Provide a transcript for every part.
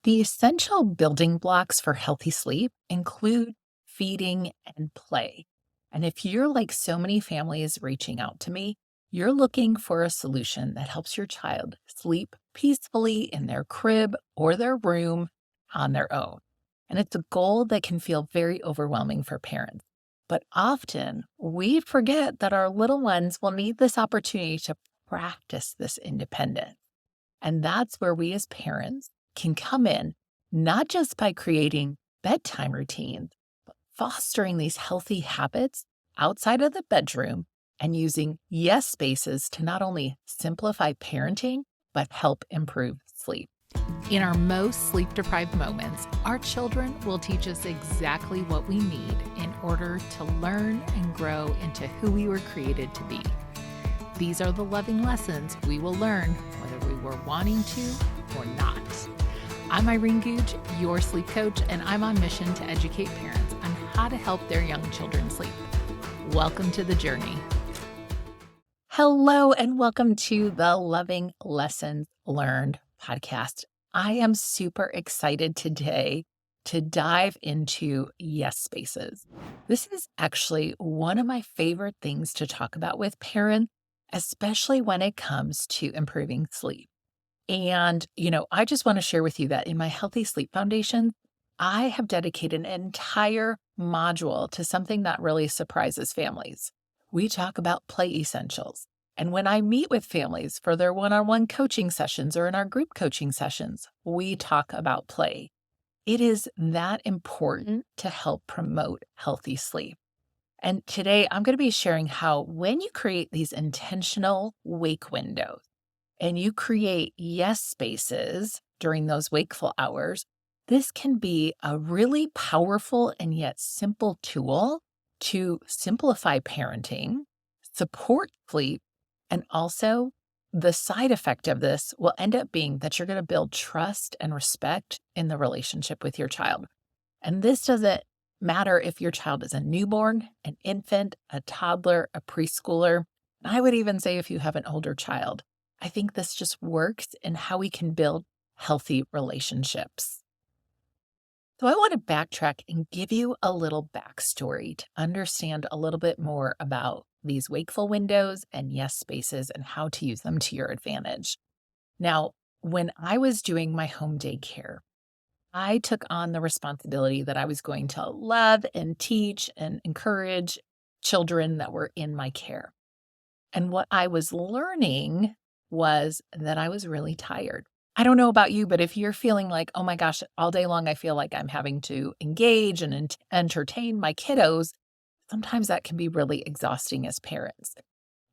The essential building blocks for healthy sleep include feeding and play. And if you're like so many families reaching out to me, you're looking for a solution that helps your child sleep peacefully in their crib or their room on their own. And it's a goal that can feel very overwhelming for parents. But often we forget that our little ones will need this opportunity to practice this independence. And that's where we as parents can come in, not just by creating bedtime routines, but fostering these healthy habits outside of the bedroom and using yes spaces to not only simplify parenting, but help improve sleep. In our most sleep deprived moments, our children will teach us exactly what we need in order to learn and grow into who we were created to be. These are the loving lessons we will learn whether we were wanting to or not. I'm Irene Googe, your sleep coach, and I'm on mission to educate parents on how to help their young children sleep. Welcome to the journey. Hello, and welcome to the Loving Lessons Learned podcast. I am super excited today to dive into yes spaces. This is actually one of my favorite things to talk about with parents, especially when it comes to improving sleep. And, I just want to share with you that in my Healthy Sleep Foundation, I have dedicated an entire module to something that really surprises families. We talk about play essentials. And when I meet with families for their one-on-one coaching sessions or in our group coaching sessions, we talk about play. It is that important to help promote healthy sleep. And today I'm going to be sharing how when you create these intentional wake windows and you create yes spaces during those wakeful hours, this can be a really powerful and yet simple tool to simplify parenting, support sleep, and also the side effect of this will end up being that you're going to build trust and respect in the relationship with your child. And this doesn't matter if your child is a newborn, an infant, a toddler, a preschooler. I would even say if you have an older child. I think this just works in how we can build healthy relationships. So I want to backtrack and give you a little backstory to understand a little bit more about these wakeful windows and yes spaces and how to use them to your advantage. Now, when I was doing my home daycare, I took on the responsibility that I was going to love and teach and encourage children that were in my care. And what I was learning was that I was really tired. I don't know about you, but if you're feeling like, oh my gosh, all day long, I feel like I'm having to engage and entertain my kiddos, sometimes that can be really exhausting as parents.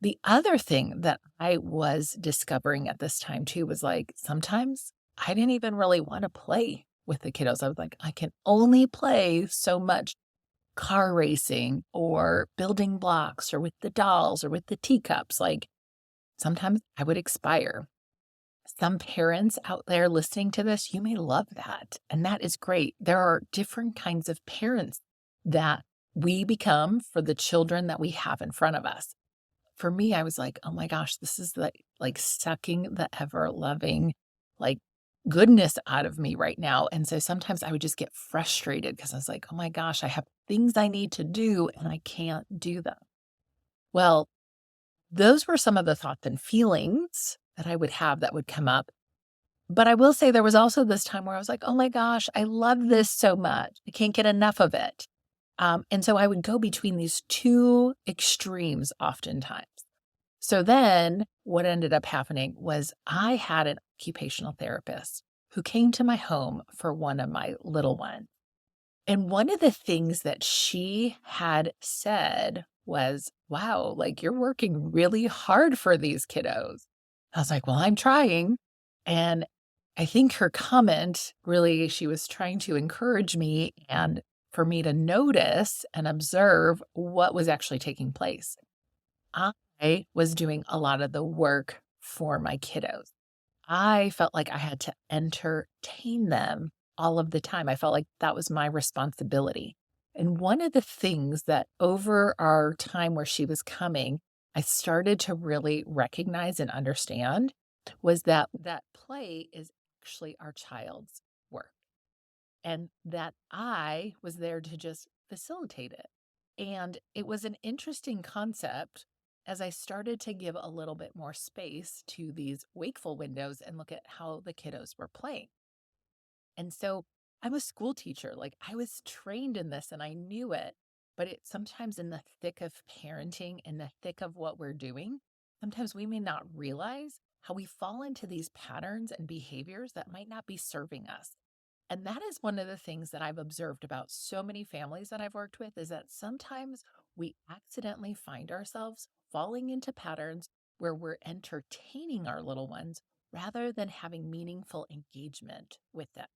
The other thing that I was discovering at this time too was like, sometimes I didn't even really want to play with the kiddos. I was like, I can only play so much car racing or building blocks or with the dolls or with the teacups. Like sometimes I would expire. Some parents out there listening to this, you may love that. And that is great. There are different kinds of parents that we become for the children that we have in front of us. For me, I was like, oh my gosh, this is like sucking the ever loving, like goodness out of me right now. And so sometimes I would just get frustrated because I was like, oh my gosh, I have things I need to do and I can't do them. Well, those were some of the thoughts and feelings that I would have that would come up. But I will say there was also this time where I was like, oh my gosh, I love this so much. I can't get enough of it. And so I would go between these two extremes oftentimes. So then what ended up happening was I had an occupational therapist who came to my home for one of my little ones. And one of the things that she had said was, wow, like you're working really hard for these kiddos. I was like, well, I'm trying. And I think her comment really, she was trying to encourage me and for me to notice and observe what was actually taking place. I was doing a lot of the work for my kiddos. I felt like I had to entertain them all of the time. I felt like that was my responsibility. And one of the things that over our time where she was coming, I started to really recognize and understand was that play is actually our child's work and that I was there to just facilitate it. And it was an interesting concept as I started to give a little bit more space to these wakeful windows and look at how the kiddos were playing. And so I'm a school teacher, like I was trained in this and I knew it, but it sometimes in the thick of parenting, in the thick of what we're doing, sometimes we may not realize how we fall into these patterns and behaviors that might not be serving us. And that is one of the things that I've observed about so many families that I've worked with is that sometimes we accidentally find ourselves falling into patterns where we're entertaining our little ones rather than having meaningful engagement with them.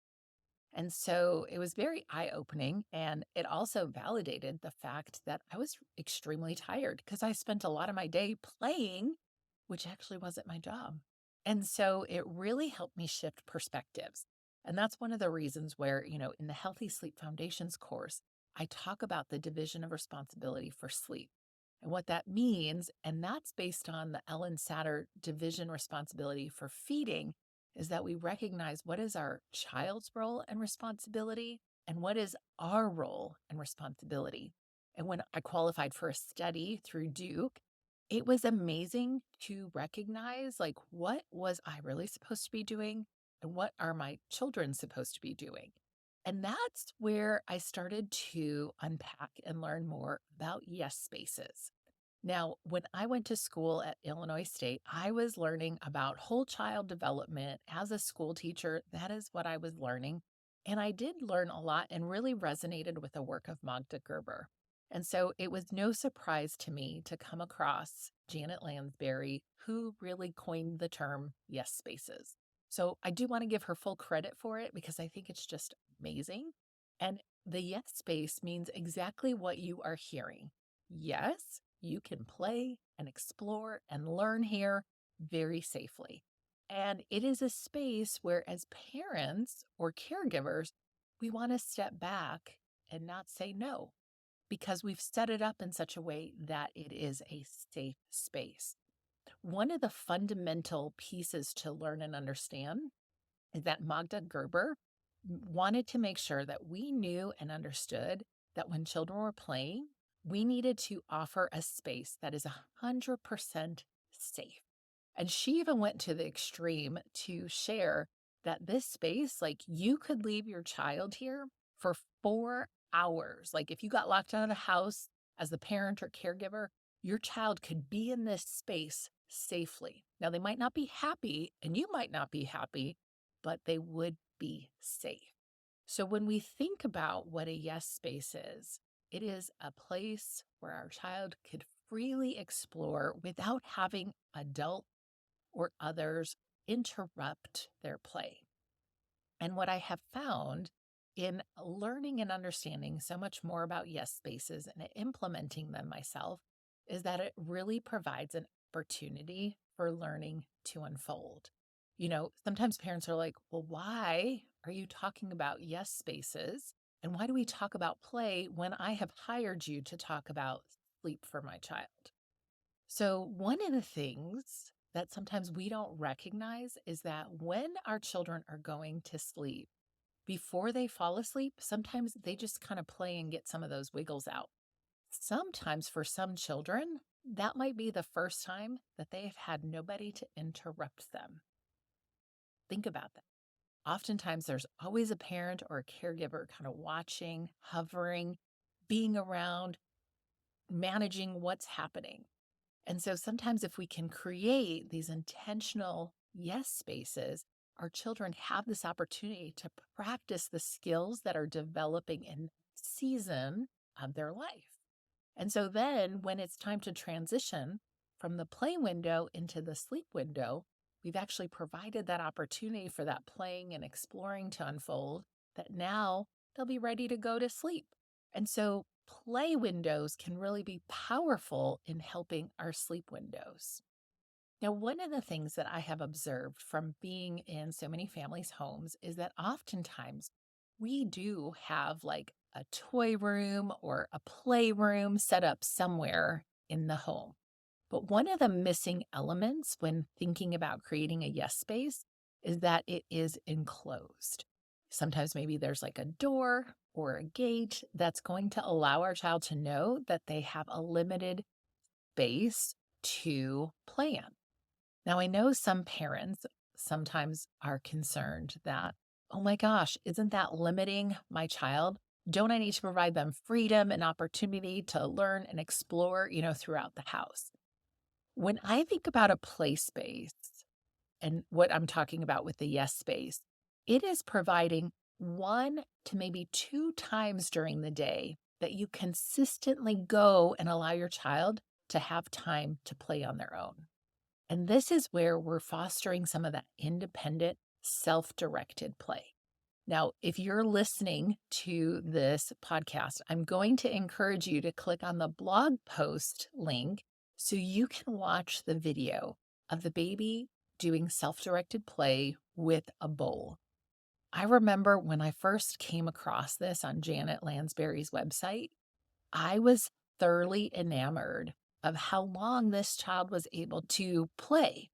And so it was very eye opening. And it also validated the fact that I was extremely tired because I spent a lot of my day playing, which actually wasn't my job. And so it really helped me shift perspectives. And that's one of the reasons where, in the Healthy Sleep Foundations course, I talk about the division of responsibility for sleep and what that means. And that's based on the Ellen Satter division responsibility for feeding is that we recognize what is our child's role and responsibility and what is our role and responsibility. And when I qualified for a study through Duke, it was amazing to recognize like what was I really supposed to be doing and what are my children supposed to be doing. And that's where I started to unpack and learn more about yes spaces. Now, when I went to school at Illinois State, I was learning about whole child development as a school teacher. That is what I was learning. And I did learn a lot and really resonated with the work of Magda Gerber. And so it was no surprise to me to come across Janet Lansbury, who really coined the term yes spaces. So I do want to give her full credit for it because I think it's just amazing. And the yes space means exactly what you are hearing. Yes, you can play and explore and learn here very safely. And it is a space where, as parents or caregivers, we want to step back and not say no because we've set it up in such a way that it is a safe space. One of the fundamental pieces to learn and understand is that Magda Gerber wanted to make sure that we knew and understood that when children were playing, we needed to offer a space that is 100% safe. And she even went to the extreme to share that this space, like you could leave your child here for 4 hours. Like if you got locked out of the house as the parent or caregiver, your child could be in this space safely. Now, they might not be happy and you might not be happy, but they would be safe. So when we think about what a yes space is, it is a place where our child could freely explore without having adult or others interrupt their play. And what I have found in learning and understanding so much more about yes spaces and implementing them myself is that it really provides an opportunity for learning to unfold. Sometimes parents are like, well, why are you talking about yes spaces? And why do we talk about play when I have hired you to talk about sleep for my child? So, one of the things that sometimes we don't recognize is that when our children are going to sleep, before they fall asleep, sometimes they just kind of play and get some of those wiggles out. Sometimes for some children, that might be the first time that they have had nobody to interrupt them. Think about that. Oftentimes, there's always a parent or a caregiver kind of watching, hovering, being around, managing what's happening. And so sometimes, if we can create these intentional yes spaces, our children have this opportunity to practice the skills that are developing in season of their life. And so then, when it's time to transition from the play window into the sleep window, we've actually provided that opportunity for that playing and exploring to unfold that now they'll be ready to go to sleep. And so play windows can really be powerful in helping our sleep windows. Now, one of the things that I have observed from being in so many families' homes is that oftentimes we do have like a toy room or a playroom set up somewhere in the home. But one of the missing elements when thinking about creating a yes space is that it is enclosed. Sometimes maybe there's like a door or a gate that's going to allow our child to know that they have a limited space to play in. Now, I know some parents sometimes are concerned that, oh my gosh, isn't that limiting my child? Don't I need to provide them freedom and opportunity to learn and explore, throughout the house? When I think about a play space and what I'm talking about with the yes space, it is providing 1 to maybe 2 times during the day that you consistently go and allow your child to have time to play on their own. And this is where we're fostering some of that independent, self directed play. Now, if you're listening to this podcast, I'm going to encourage you to click on the blog post link so you can watch the video of the baby doing self directed play with a bowl. I remember when I first came across this on Janet Lansbury's website, I was thoroughly enamored of how long this child was able to play.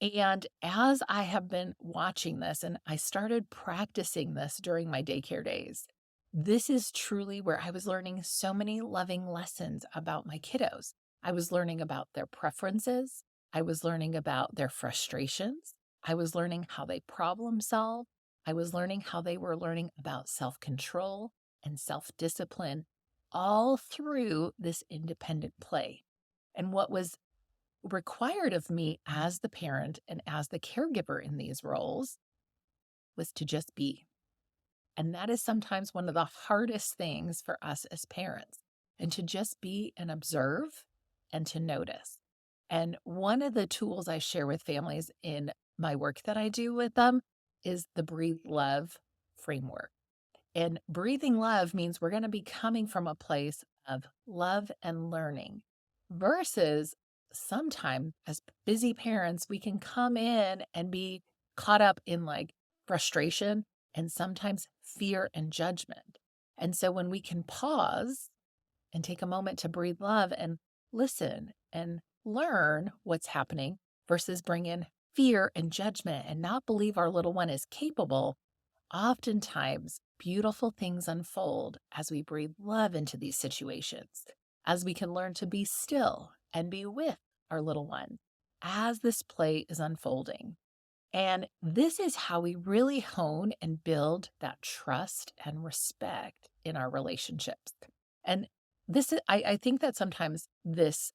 And as I have been watching this, and I started practicing this during my daycare days, this is truly where I was learning so many loving lessons about my kiddos. I was learning about their preferences. I was learning about their frustrations. I was learning how they problem solve. I was learning how they were learning about self control and self discipline, all through this independent play. And what was required of me as the parent and as the caregiver in these roles was to just be. And that is sometimes one of the hardest things for us as parents, and to just be and observe and to notice. And one of the tools I share with families in my work that I do with them is the Breathe Love framework. And breathing love means we're going to be coming from a place of love and learning versus sometimes as busy parents, we can come in and be caught up in like frustration and sometimes fear and judgment. And so when we can pause and take a moment to breathe love and listen and learn what's happening versus bring in fear and judgment and not believe our little one is capable, oftentimes beautiful things unfold as we breathe love into these situations, as we can learn to be still and be with our little one as this play is unfolding. And this is how we really hone and build that trust and respect in our relationships. And this is, I think that sometimes this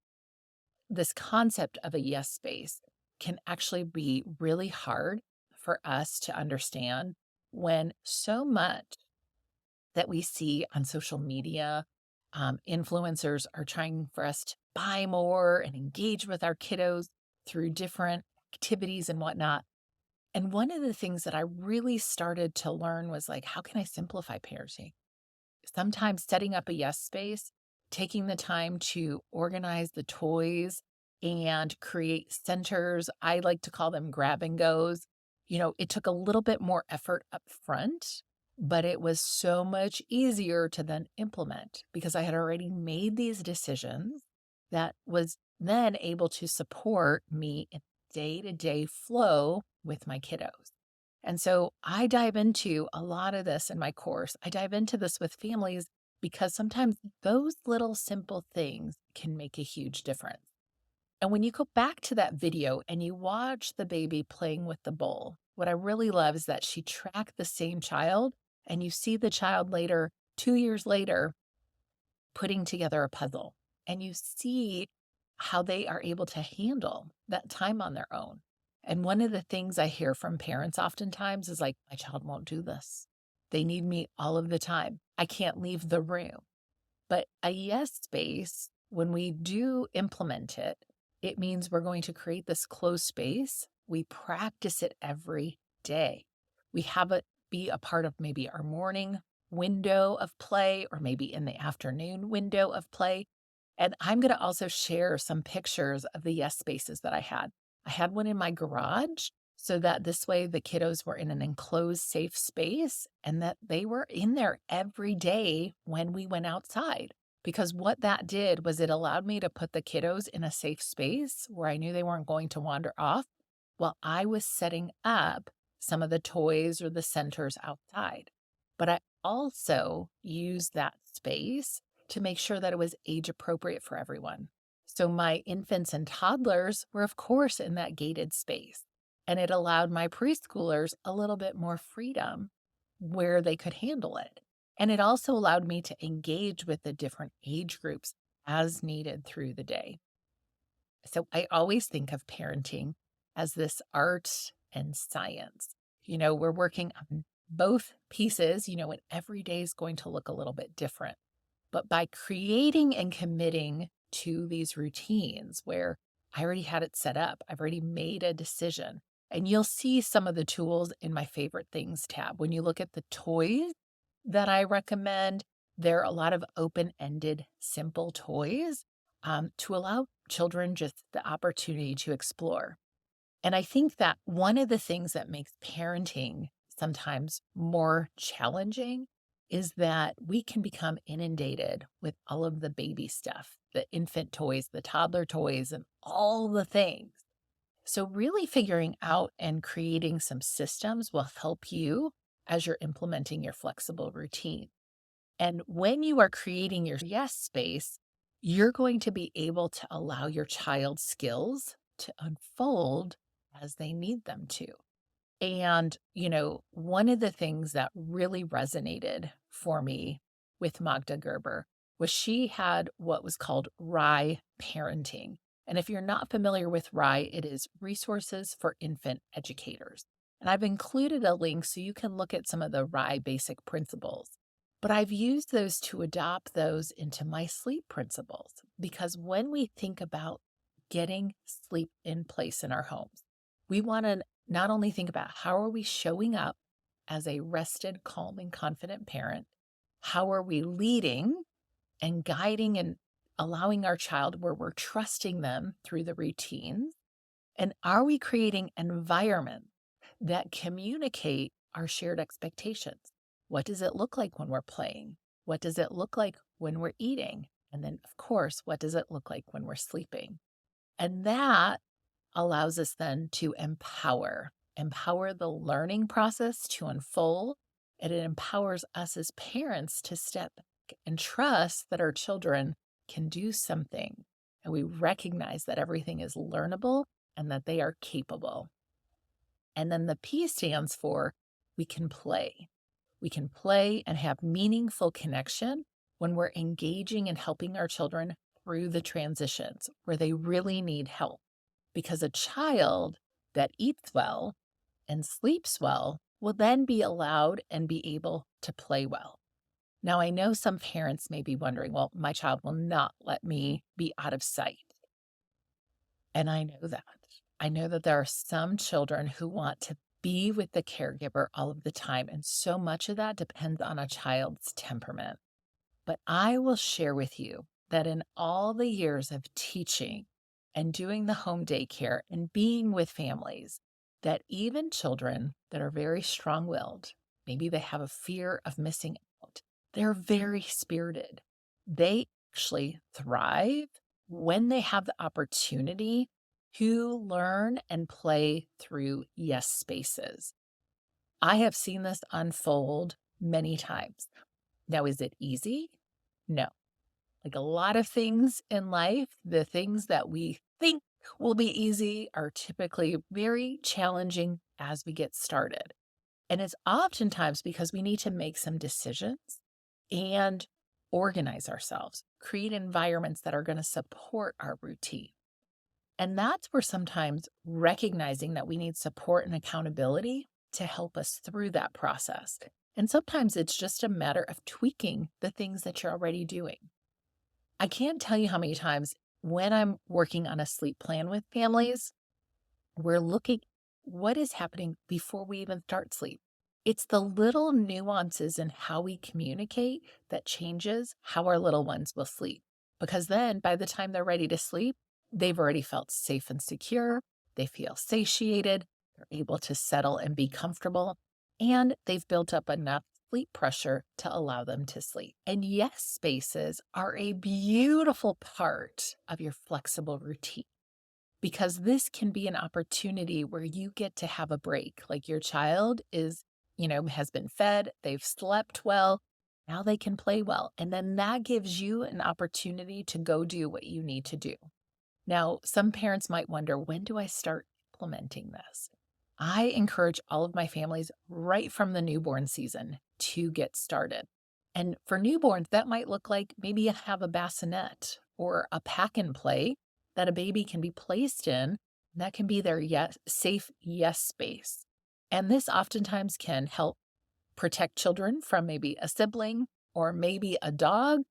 concept of a yes space can actually be really hard for us to understand when so much that we see on social media, influencers are trying for us to buy more and engage with our kiddos through different activities and whatnot. And one of the things that I really started to learn was like, how can I simplify parenting? Sometimes setting up a yes space, taking the time to organize the toys and create centers. I like to call them grab and goes. It took a little bit more effort up front, but it was so much easier to then implement because I had already made these decisions that was then able to support me in day to day flow with my kiddos. And so I dive into a lot of this in my course. I dive into this with families because sometimes those little simple things can make a huge difference. And when you go back to that video and you watch the baby playing with the bowl, what I really love is that she tracked the same child and you see the child later, 2 years later, putting together a puzzle and you see how they are able to handle that time on their own. And one of the things I hear from parents oftentimes is like, my child won't do this. They need me all of the time. I can't leave the room. But a yes space, when we do implement it, it means we're going to create this closed space. We practice it every day. We have it be a part of maybe our morning window of play or maybe in the afternoon window of play. And I'm going to also share some pictures of the yes spaces that I had. I had one in my garage so that this way the kiddos were in an enclosed, safe space and that they were in there every day when we went outside. Because what that did was it allowed me to put the kiddos in a safe space where I knew they weren't going to wander off while I was setting up some of the toys or the centers outside. But I also used that space to make sure that it was age appropriate for everyone. So my infants and toddlers were, of course, in that gated space. And it allowed my preschoolers a little bit more freedom where they could handle it. And it also allowed me to engage with the different age groups as needed through the day. So I always think of parenting as this art and science. We're working on both pieces, and every day is going to look a little bit different. But by creating and committing to these routines where I already had it set up, I've already made a decision. And you'll see some of the tools in my favorite things tab. When you look at the toys that I recommend, there are a lot of open ended, simple toys to allow children just the opportunity to explore. And I think that one of the things that makes parenting sometimes more challenging is that we can become inundated with all of the baby stuff, the infant toys, the toddler toys, and all the things. So, really figuring out and creating some systems will help you as you're implementing your flexible routine. And when you are creating your yes space, you're going to be able to allow your child's skills to unfold as they need them to. And, one of the things that really resonated for me with Magda Gerber was she had what was called RIE parenting. And if you're not familiar with RIE, it is Resources for Infant Educators. And I've included a link so you can look at some of the RIE basic principles. But I've used those to adopt those into my sleep principles because when we think about getting sleep in place in our homes, we want to not only think about how are we showing up as a rested, calm, and confident parent, how are we leading and guiding and allowing our child where we're trusting them through the routines, and are we creating environments that communicate our shared expectations? What does it look like when we're playing? What does it look like when we're eating? And then, of course, what does it look like when we're sleeping? And that allows us then to empower the learning process to unfold. And it empowers us as parents to step back and trust that our children can do something. And we recognize that everything is learnable and that they are capable. And then the P stands for we can play. We can play and have meaningful connection when we're engaging and helping our children through the transitions where they really need help. Because a child that eats well and sleeps well will then be allowed and be able to play well. Now, I know some parents may be wondering, well, my child will not let me be out of sight. And I know that. I know that there are some children who want to be with the caregiver all of the time, and so much of that depends on a child's temperament. But I will share with you that in all the years of teaching and doing the home daycare and being with families, that even children that are very strong-willed, maybe they have a fear of missing out, they're very spirited. They actually thrive when they have the opportunity to learn and play through yes spaces. I have seen this unfold many times. Now, is it easy? No. Like a lot of things in life, the things that we think will be easy are typically very challenging as we get started. And it's oftentimes because we need to make some decisions and organize ourselves, create environments that are going to support our routine. And that's where sometimes recognizing that we need support and accountability to help us through that process. And sometimes it's just a matter of tweaking the things that you're already doing. I can't tell you how many times when I'm working on a sleep plan with families, we're looking what is happening before we even start sleep. It's the little nuances in how we communicate that changes how our little ones will sleep. Because then by the time they're ready to sleep, they've already felt safe and secure. They feel satiated. They're able to settle and be comfortable. And they've built up enough sleep pressure to allow them to sleep. And yes spaces are a beautiful part of your flexible routine. because this can be an opportunity where you get to have a break. Like your child has been fed, they've slept well, now they can play well. And then that gives you an opportunity to go do what you need to do. Now, some parents might wonder, when do I start implementing this? I encourage all of my families right from the newborn season to get started. And for newborns, that might look like maybe you have a bassinet or a pack and play that a baby can be placed in. That can be their safe yes space. And this oftentimes can help protect children from maybe a sibling or maybe a dog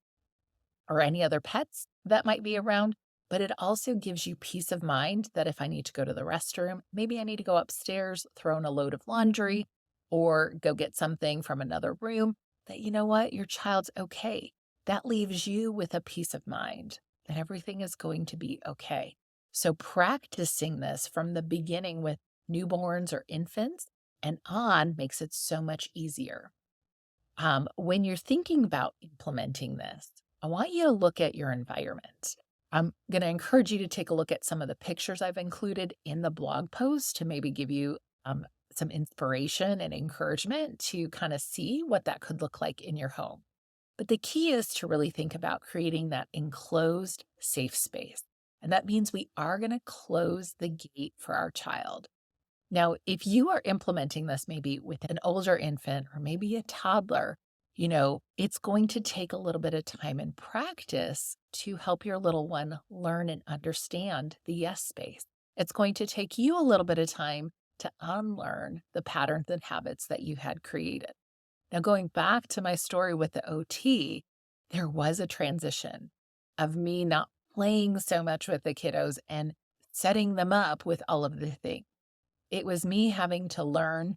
or any other pets that might be around. But it also gives you peace of mind that if I need to go to the restroom, maybe I need to go upstairs, throw in a load of laundry, or go get something from another room, that you know what, your child's okay. That leaves you with a peace of mind that everything is going to be okay. So practicing this from the beginning with newborns or infants and on makes it so much easier. When you're thinking about implementing this, I want you to look at your environment. I'm going to encourage you to take a look at some of the pictures I've included in the blog post to maybe give you some inspiration and encouragement to kind of see what that could look like in your home. But the key is to really think about creating that enclosed, safe space. And that means we are going to close the gate for our child. Now, if you are implementing this maybe with an older infant or maybe a toddler, it's going to take a little bit of time and practice to help your little one learn and understand the yes space. It's going to take you a little bit of time to unlearn the patterns and habits that you had created. Now, going back to my story with the OT, there was a transition of me not playing so much with the kiddos and setting them up with all of the things. It was me having to learn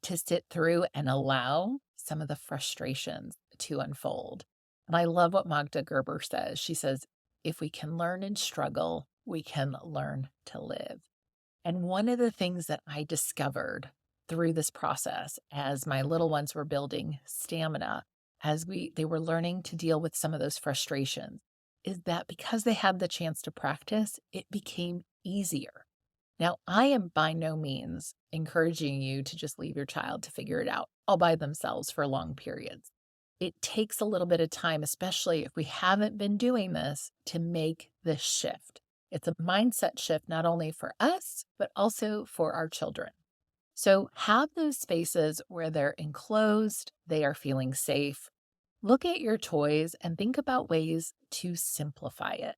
to sit through and allow some of the frustrations to unfold. And I love what Magda Gerber says. She says, if we can learn and struggle, we can learn to live. And one of the things that I discovered through this process as my little ones were building stamina, as they were learning to deal with some of those frustrations, is that because they had the chance to practice, it became easier. Now, I am by no means encouraging you to just leave your child to figure it out all by themselves for long periods. It takes a little bit of time, especially if we haven't been doing this, to make this shift. It's a mindset shift not only for us, but also for our children. So have those spaces where they're enclosed, they are feeling safe. Look at your toys and think about ways to simplify it.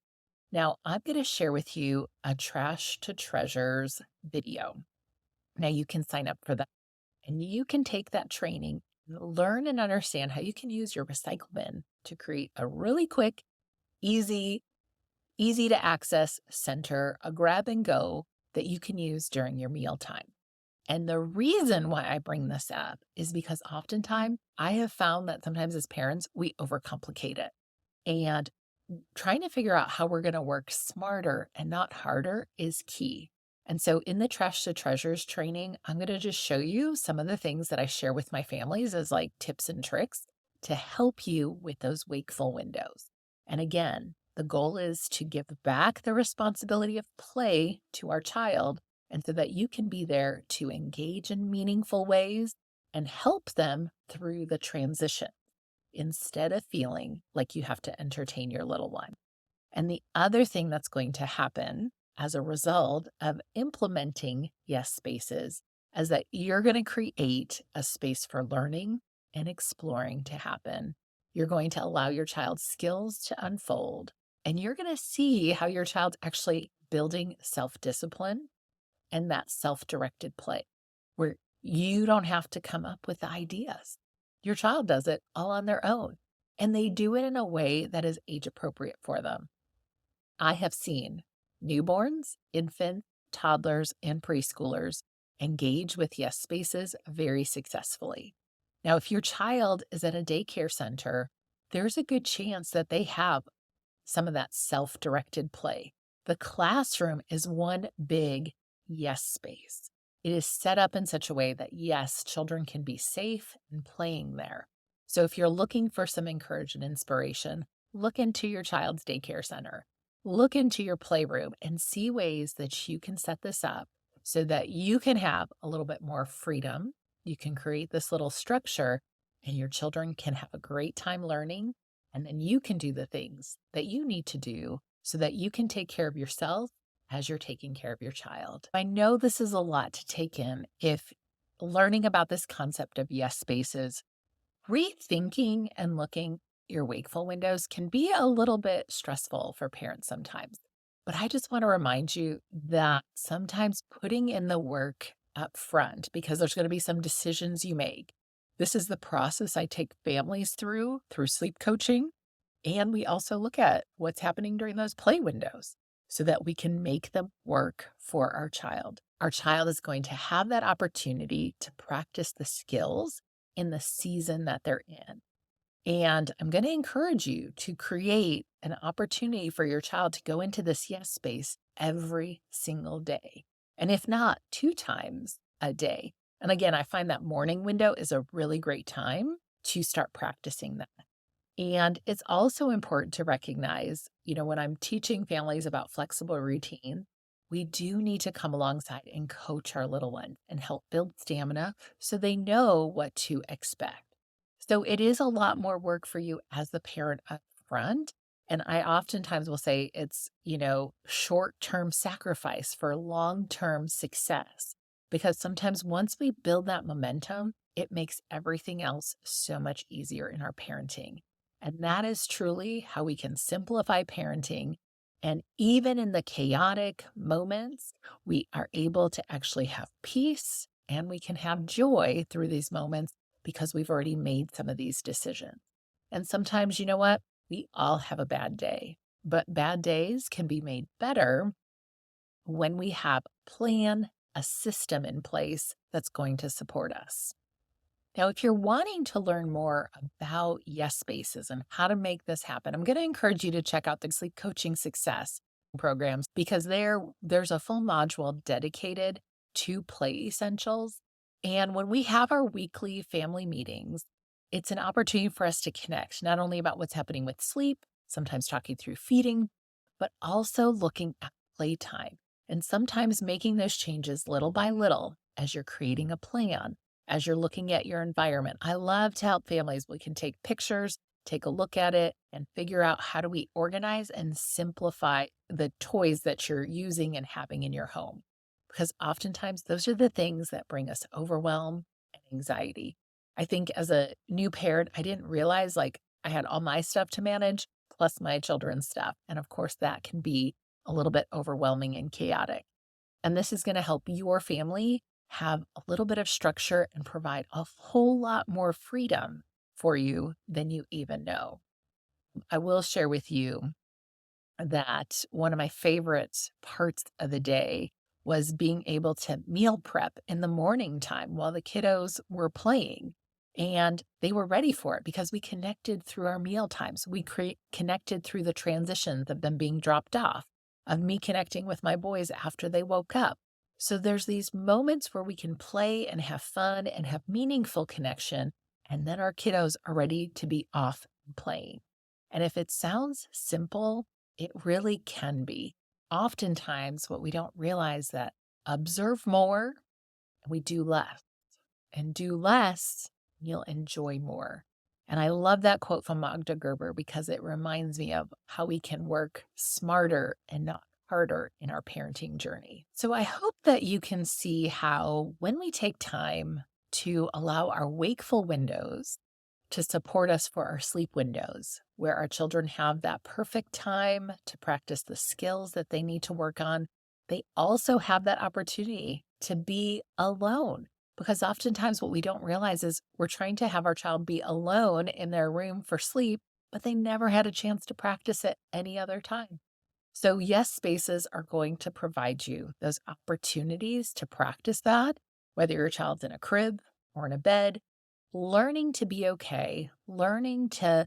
Now, I'm going to share with you a Trash to Treasures video. Now, you can sign up for that and you can take that training, learn and understand how you can use your recycle bin to create a really quick, easy to access center, a grab and go that you can use during your mealtime. And the reason why I bring this up is because oftentimes I have found that sometimes as parents, we overcomplicate it. And trying to figure out how we're going to work smarter and not harder is key. And so in the Trash to Treasures training, I'm going to just show you some of the things that I share with my families as like tips and tricks to help you with those wakeful windows. And again, the goal is to give back the responsibility of play to our child, and so that you can be there to engage in meaningful ways and help them through the transition, instead of feeling like you have to entertain your little one. And the other thing that's going to happen as a result of implementing yes spaces is that you're going to create a space for learning and exploring to happen. You're going to allow your child's skills to unfold, and you're going to see how your child's actually building self-discipline and that self-directed play, where you don't have to come up with the ideas. Your child does it all on their own, and they do it in a way that is age appropriate for them. I have seen newborns, infants, toddlers, and preschoolers engage with yes spaces very successfully. Now, if your child is at a daycare center, there's a good chance that they have some of that self-directed play. The classroom is one big yes space. It is set up in such a way that, yes, children can be safe and playing there. So if you're looking for some encouragement and inspiration, look into your child's daycare center. look into your playroom and see ways that you can set this up so that you can have a little bit more freedom. You can create this little structure and your children can have a great time learning. And then you can do the things that you need to do so that you can take care of yourself as you're taking care of your child. I know this is a lot to take in if learning about this concept of yes spaces, rethinking and looking your wakeful windows can be a little bit stressful for parents sometimes. But I just want to remind you that sometimes putting in the work up front, because there's going to be some decisions you make. This is the process I take families through sleep coaching. And we also look at what's happening during those play windows so that we can make them work for our child. Our child is going to have that opportunity to practice the skills in the season that they're in. And I'm going to encourage you to create an opportunity for your child to go into this yes space every single day. And if not, 2 times a day. And again, I find that morning window is a really great time to start practicing that. And it's also important to recognize, when I'm teaching families about flexible routine, we do need to come alongside and coach our little ones and help build stamina so they know what to expect. So it is a lot more work for you as the parent up front. And I oftentimes will say it's, short term sacrifice for long term success. Because sometimes once we build that momentum, it makes everything else so much easier in our parenting. And that is truly how we can simplify parenting. And even in the chaotic moments, we are able to actually have peace and we can have joy through these moments because we've already made some of these decisions. And sometimes, you know what? We all have a bad day, but bad days can be made better when we have a plan, a system in place that's going to support us. Now, if you're wanting to learn more about yes spaces and how to make this happen, I'm going to encourage you to check out the Sleep Coaching Success programs because there's a full module dedicated to play essentials. And when we have our weekly family meetings, it's an opportunity for us to connect not only about what's happening with sleep, sometimes talking through feeding, but also looking at playtime and sometimes making those changes little by little as you're creating a plan as you're looking at your environment. I love to help families. We can take pictures, take a look at it, and figure out how do we organize and simplify the toys that you're using and having in your home. Because oftentimes those are the things that bring us overwhelm and anxiety. I think as a new parent, I didn't realize I had all my stuff to manage plus my children's stuff. And of course, that can be a little bit overwhelming and chaotic. And this is going to help your family have a little bit of structure and provide a whole lot more freedom for you than you even know. I will share with you that one of my favorite parts of the day was being able to meal prep in the morning time while the kiddos were playing. And they were ready for it because we connected through our meal times. We connected through the transitions of them being dropped off, of me connecting with my boys after they woke up. So there's these moments where we can play and have fun and have meaningful connection. And then our kiddos are ready to be off and playing. And if it sounds simple, it really can be. Oftentimes, what we don't realize that observe more and we do less. And do less, you'll enjoy more. And I love that quote from Magda Gerber because it reminds me of how we can work smarter and not harder in our parenting journey. So I hope that you can see how when we take time to allow our wakeful windows to support us for our sleep windows, where our children have that perfect time to practice the skills that they need to work on, they also have that opportunity to be alone. Because oftentimes what we don't realize is we're trying to have our child be alone in their room for sleep, but they never had a chance to practice it any other time. So yes, spaces are going to provide you those opportunities to practice that, whether your child's in a crib or in a bed, learning to be okay, learning to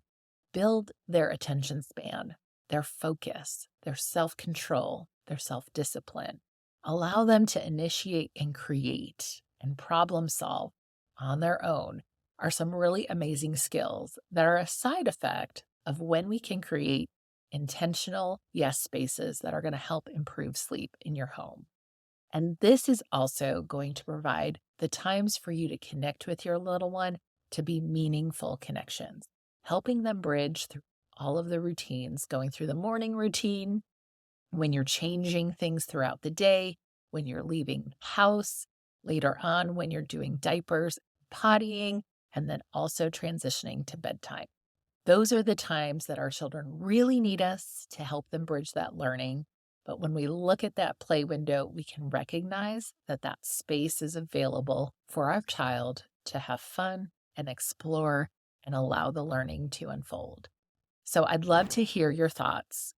build their attention span, their focus, their self-control, their self-discipline. Allow them to initiate and create and problem solve on their own are some really amazing skills that are a side effect of when we can create intentional yes spaces that are going to help improve sleep in your home. And this is also going to provide the times for you to connect with your little one to be meaningful connections, helping them bridge through all of the routines, going through the morning routine, when you're changing things throughout the day, when you're leaving the house, later on when you're doing diapers, pottying, and then also transitioning to bedtime. Those are the times that our children really need us to help them bridge that learning. But when we look at that play window, we can recognize that that space is available for our child to have fun and explore and allow the learning to unfold. So I'd love to hear your thoughts.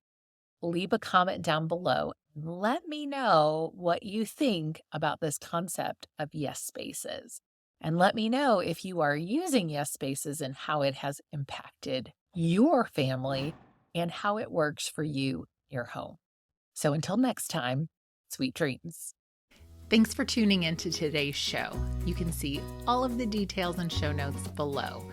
Leave a comment down below. Let me know what you think about this concept of yes spaces. And let me know if you are using yes spaces and how it has impacted your family and how it works for you, your home. So until next time, sweet dreams. Thanks for tuning into today's show. You can see all of the details and show notes below.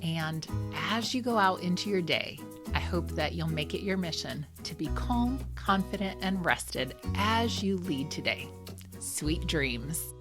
And as you go out into your day, I hope that you'll make it your mission to be calm, confident, and rested as you lead today. Sweet dreams.